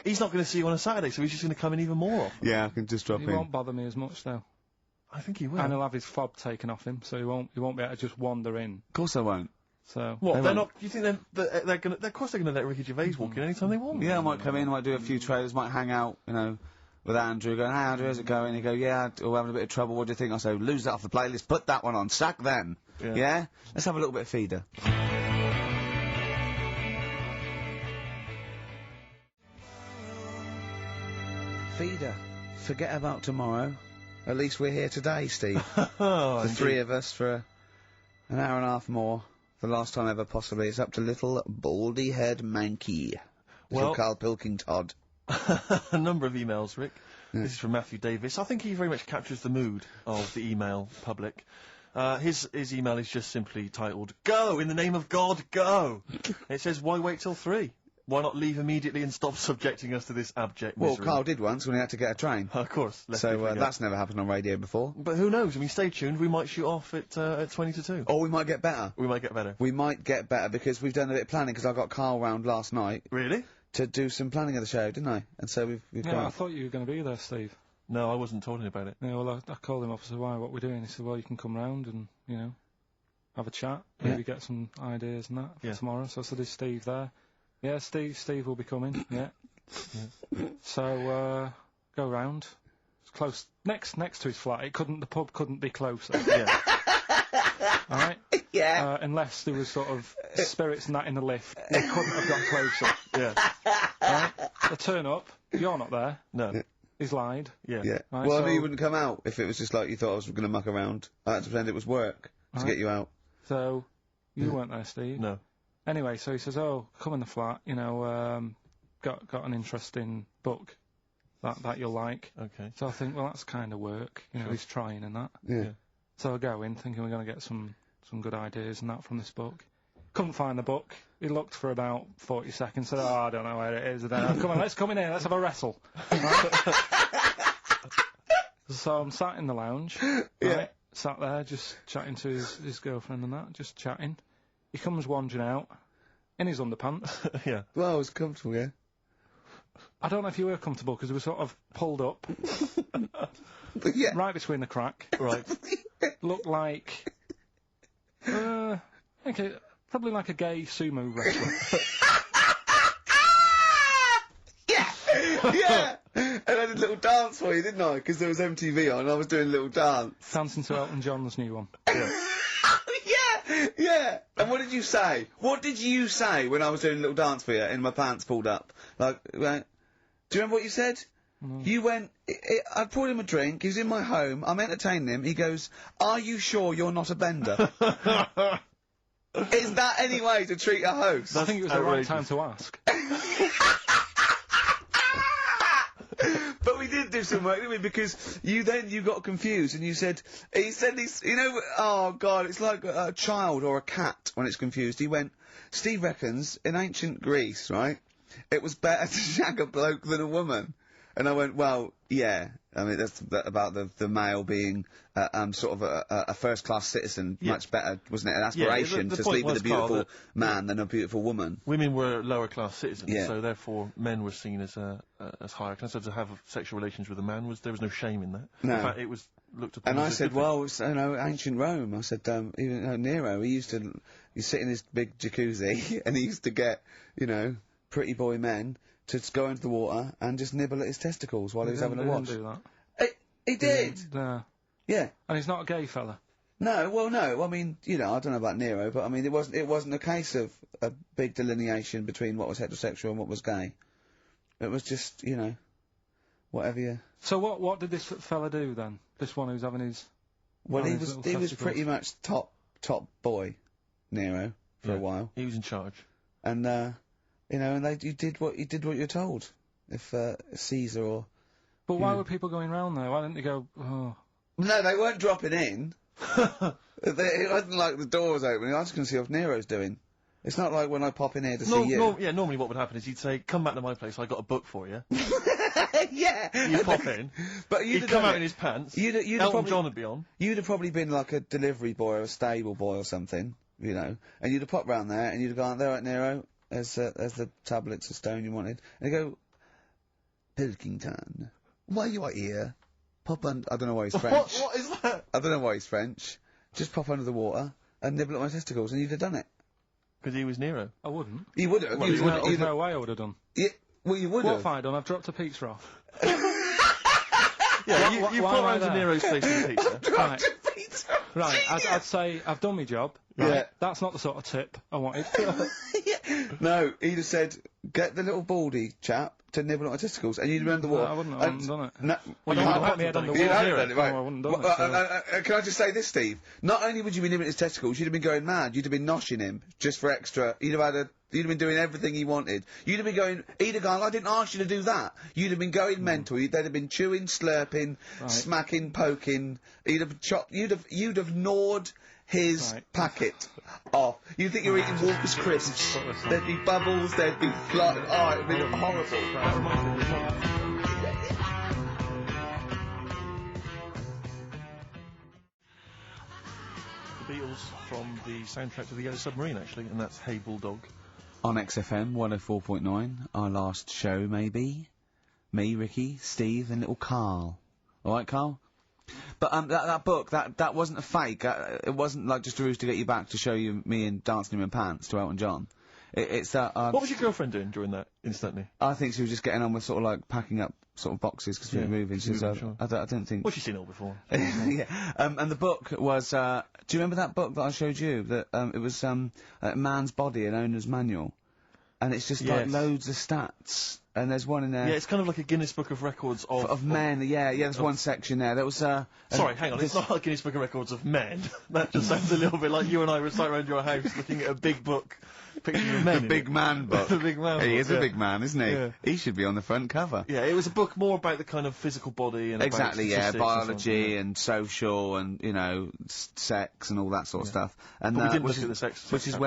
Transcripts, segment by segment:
He's not going to see you on a Saturday, so he's just going to come in even more often. Yeah, I can just drop He in. won't bother me as much though. I think he will. And he'll have his fob taken off him, so he won't be able to just wander in. Of course I won't. So. What, They they're won't. not, you think they're gonna, of course they're gonna let Ricky Gervais walk in anytime they want? Yeah, I might come in, I might do a few trailers, might hang out, you know, with Andrew, going, "Hey Andrew, how's it going?" He'd go, "Yeah, we're having a bit of trouble, what do you think?" I say, "Lose that off the playlist, put that one on, sack them." Yeah? Let's have a little bit of feeder. Feeder. Forget about tomorrow. At least we're here today, Steve. The three of us for an hour and a half more. For the last time ever, possibly. It's up to little baldy-head Mankey. Little Carl Pilkington. A number of emails, Rick. This is from Matthew Davis. I think he very much captures the mood of the email public. His email is just simply titled, "Go! In the name of God, go!" It says, why wait till 3? Why not leave immediately and stop subjecting us to this abject misery? Well, Carl did once when he had to get a train. Of course. So, that's never happened on radio before. But who knows? I mean, stay tuned. We might shoot off at 20 to 2. Or we might get better. We might get better. We might get better because we've done a bit of planning, because I got Carl round last night. Really? To do some planning of the show, didn't I? And so we've Yeah, got... I thought you were going to be there, Steve. No, I wasn't talking about it. Yeah, well, I called him up and said, "Why, what we're doing?" He said, "Well, you can come round and, you know, have a chat, maybe get some ideas and that for tomorrow." So I said, "Is Steve there?" "Yeah, Steve will be coming." Yeah. So, go round. It's close, next to his flat. The pub couldn't be closer. Alright? Yeah. Unless there was sort of spirits and that in the lift, they couldn't have got closer. Right? I turn up, you're not there. No. He's lied. Yeah. Yeah. Right, Well, I so- knew you wouldn't come out if it was just like you thought I was going to muck around. I had to pretend it was work to get you out. So, you weren't there, Steve. No. Anyway, so he says, "Oh, come in the flat, you know, got an interesting book that you'll like." Okay. So I think, well, that's kind of work, you know, he's trying and that. Yeah. So I go in thinking we're going to get some good ideas and that from this book. Couldn't find the book. He looked for about 40 seconds, said, "Oh, I don't know where it is." And then, "Come on, let's come in here, let's have a wrestle." So I'm sat in the lounge, right, sat there just chatting to his girlfriend and that, just chatting. He comes wandering out, in his underpants. Yeah. Well, I was comfortable, yeah. I don't know if you were comfortable, because we were sort of pulled up, Yeah. right between the crack. Right. Looked like, okay, probably like a gay sumo wrestler. Yeah! And I did a little dance for you, didn't I? Because there was MTV on, I was doing a little dance. Dancing to Elton John's new one. Yeah! And what did you say? What did you say when I was doing a little dance for you and my pants pulled up? Like, right? Do you remember what you said? You went, I poured him a drink, he was in my home, I'm entertaining him, he goes, "Are you sure you're not a bender?" Is that any way to treat a host? I think it was the right time to ask. But we did do some work, didn't we? Because you got confused and you said, you know, oh god, it's like a child or a cat when it's confused. He went, "Steve reckons in ancient Greece, right, it was better to shag a bloke than a woman." And I went, "Well, yeah. I mean, that's about the male being, sort of a first-class citizen, much better, wasn't it? An aspiration the to point sleep with was, a beautiful Carl, man than a beautiful woman." Women were lower-class citizens, Yeah. so therefore men were seen as higher class. So to have sexual relations with a man there was no shame in that. No. In fact, it was looked upon And I as a said, good thing. well, it's, you know, ancient Rome. I said, even Nero, he sit in his big jacuzzi, and he used to get, you know, pretty boy men to just go into the water and just nibble at his testicles while he was having a watch. He didn't do that. He did! No. Yeah. And he's not a gay fella. No, well, no. I mean, you know, I don't know about Nero, but I mean, it wasn't a case of a big delineation between what was heterosexual and what was gay. It was just, you know, whatever you... So what did this fella do then? This one who's having his... Well, having he his was little testicles? pretty much top boy, Nero, for a while. He was in charge. And, you know, and you did what you're told. If, Caesar or... But why were people going round there? Why didn't they go, "Oh..." No, they weren't dropping in. It wasn't like the door was opening. I was going to see what Nero's doing. It's not like when I pop in here to see you. Normally what would happen is he'd say, "Come back to my place, I got a book for you." Yeah! You pop in, But he'd come out in his pants, Elton John would be on. You'd have probably been like a delivery boy or a stable boy or something, you know, and you'd have popped round there and you'd have gone, "There, right, Nero, there's the tablets of stone you wanted." And he'd go, Pilkington, while you are here, pop under... I don't know why he's French. What is that? I don't know why he's French. Just pop under the water and nibble at my testicles, and you'd have done it. Because he was Nero. I wouldn't. You would have. Well, There's no way I would have done. Yeah, well, you would What have. have I done? I've dropped a pizza off. Yeah, you why put am I around to there? Nero's face with pizza. Right. Right, I'd say I've done my job. Right? Yeah. That's not the sort of tip I wanted. No, he'd have said, get the little baldy chap to nibble at my testicles, and you'd run the water. I wouldn't have done it. No, Well, I you wouldn't have put my head done on it. the you wall. hadn't done it, right? No, I wouldn't have done Well, it. can I just say this, Steve? Not only would you be nibbling his testicles, you'd have been going mad. You'd have been noshing him just for extra. You'd have been doing everything he wanted. You'd have been going, he'd have gone, I didn't ask you to do that. You'd have been going mental. They'd have been chewing, slurping, smacking, poking. You'd have gnawed his packet off. You'd think you were eating Walker's crisps. There'd be bubbles, there'd be blood. Oh, it'd be horrible. The Beatles from the soundtrack to The Yellow Submarine, actually, and that's Hey Bulldog. On XFM 104.9, our last show, maybe. Me, Ricky, Steve, and little Carl. Alright, Carl? But, that book, that wasn't a fake. It wasn't like just a ruse to get you back to show you me and dancing in my pants to Elton John. It's that, What was your girlfriend doing during that, instantly? I think she was just getting on with sort of like packing up sort of boxes because we were moving. She was, sure. I don't think... Well, she's seen it all before. yeah. And the book was, do you remember that book that I showed you? That, it was, Man's Body, an Owner's Manual. And it's just like Yes. loads of stats. And there's one in there. Yeah, it's kind of like a Guinness Book of Records Of men, yeah, there's one section there. There was, Sorry, hang on, it's not like Guinness Book of Records of men. That just sounds a little bit like you and I were sat around your house looking at a big book, picture of men. The Big Man book. The Big Man He book, is a yeah. big man, isn't he? Yeah. He should be on the front cover. Yeah, it was a book more about the kind of physical body and Exactly, about yeah, statistics and so on, biology yeah. and social and, you know, sex and all that sort of stuff. And, But we didn't which look is, at the sex Which is chapter.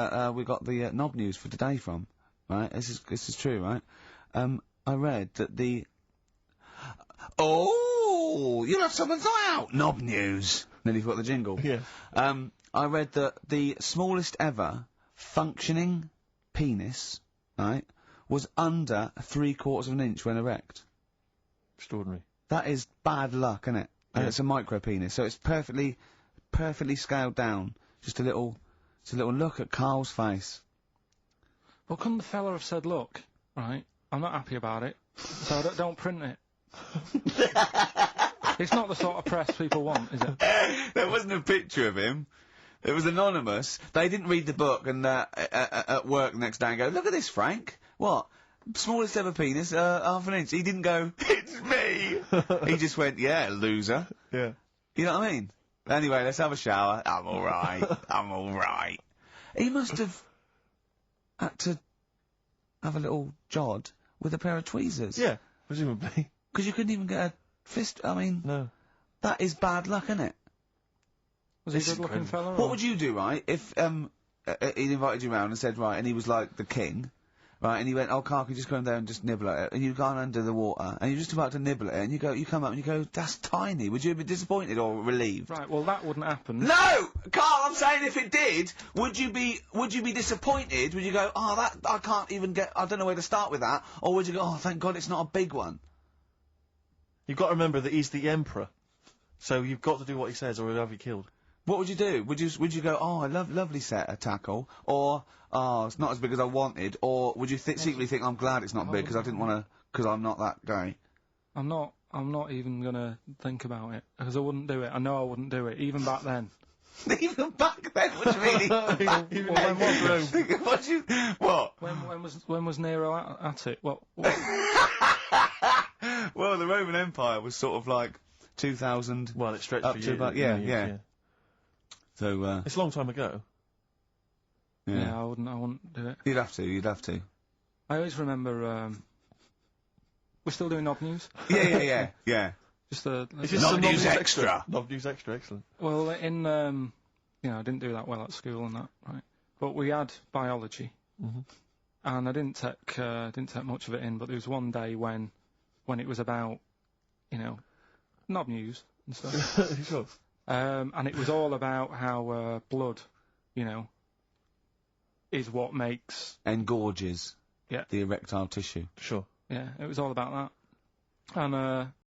where we got the knob news for today from, right? This is true, right? I read that Oh, you'll have someone's eye out! Knob news! Nearly forgot the jingle. Yeah. I read that the smallest ever functioning penis, right, was under 3/4 of an inch when erect. Extraordinary. That is bad luck, isn't it? And Yeah. it's a micro penis, so it's perfectly scaled down. Just a little look at Carl's face. Well, couldn't the fella have said, look, right, I'm not happy about it, so don't print it. It's not the sort of press people want, is it? There wasn't a picture of him. It was anonymous. They didn't read the book and at work the next day and go, look at this, Frank. What? Smallest ever penis, half an inch. He didn't go, it's me. He just went, yeah, loser. Yeah. You know what I mean? Anyway, let's have a shower. I'm alright. I'm alright. He must have had to have a little jod with a pair of tweezers. Yeah, presumably. Because you couldn't even get a fist. I mean, No. that is bad luck, isn't it? Was he a It's good-looking incredible. fella? What or- would you do, right, if he'd invited you round and said, right, and he was like the king, right, and he went, oh, Carl, can you just go in there and just nibble at it? And you've gone under the water, and you're just about to nibble at it, and you come up and you go, that's tiny. Would you be disappointed or relieved? Right, well, that wouldn't happen. No! Carl, I'm saying if it did, would you be disappointed? Would you go, oh, that, I can't even get, I don't know where to start with that? Or would you go, oh, thank God it's not a big one? You've got to remember that he's the emperor. So you've got to do what he says or he'll have you killed. What would you do? Would you go, oh, I lovely set of tackle, or, oh, it's not as big as I wanted, or would you secretly think, I'm glad it's not big because I didn't want to, because I'm not that guy? I'm not even gonna think about it, because I wouldn't do it. I know I wouldn't do it, even back then. Even back then, what do you mean? Even back Even then? then. What? When was Nero at it? Well, Well, the Roman Empire was sort of like 2000. Well, it stretched Up for to years. about- yeah, yeah. So, It's a long time ago. yeah, I wouldn't do it. You'd have to. I always remember, we're still doing knob news? Yeah. Just the... It's just Knob some News Extra. Knob News Extra, excellent. Well, I didn't do that well at school and that, right? But we had biology, and I didn't take much of it in. But there was one day when it was about, knob news and stuff, Sure. and it was all about how blood, is what makes Engorges. Yeah. The erectile tissue. Sure. Yeah, it was all about that. And